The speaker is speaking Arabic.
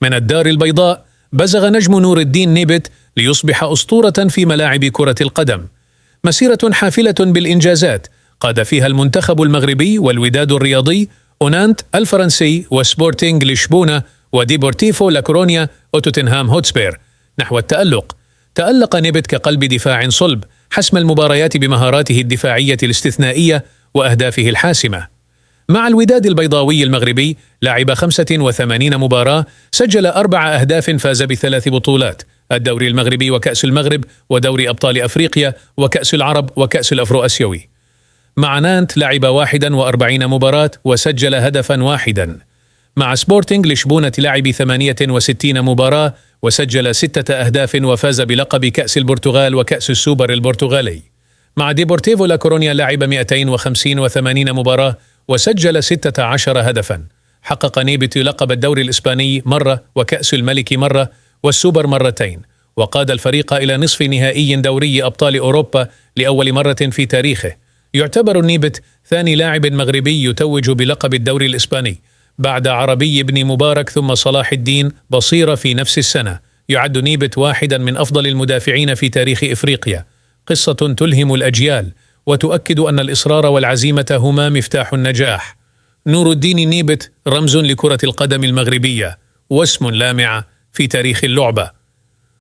من الدار البيضاء بزغ نجم نور الدين نيبت ليصبح أسطورة في ملاعب كرة القدم. مسيرة حافلة بالإنجازات قاد فيها المنتخب المغربي والوداد الرياضي، أونانت الفرنسي، وسبورتينغ لشبونة، وديبورتيفو لاكورونيا، وتوتنهام هوتسبير نحو التألق. تألق نيبت كقلب دفاع صلب، حسم المباريات بمهاراته الدفاعية الاستثنائية وأهدافه الحاسمة. مع الوداد البيضاوي المغربي لعب 85 مباراة، سجل 4 أهداف، فاز ب3 بطولات: الدوري المغربي وكأس المغرب ودوري أبطال أفريقيا وكأس العرب وكأس الأفرو أسيوي. مع نانت لعب 41 مباراة وسجل هدفا واحدا. مع سبورتينغ لشبونة لعب 68 مباراة وسجل 6 أهداف وفاز بلقب كأس البرتغال وكأس السوبر البرتغالي. مع ديبورتيفو لاكورونيا لعب 285 مباراة وسجل 16 هدفا. حقق نيبت لقب الدوري الإسباني مرة وكأس الملك مرة والسوبر مرتين، وقاد الفريق إلى نصف نهائي دوري أبطال أوروبا لأول مرة في تاريخه. يعتبر نيبت ثاني لاعب مغربي يتوج بلقب الدوري الإسباني بعد عربي بن مبارك ثم صلاح الدين بصيرة في نفس السنة. يعد نيبت واحدا من أفضل المدافعين في تاريخ إفريقيا، قصة تلهم الأجيال وتؤكد أن الإصرار والعزيمة هما مفتاح النجاح. نور الدين نيبت رمز لكرة القدم المغربية واسم لامع في تاريخ اللعبة.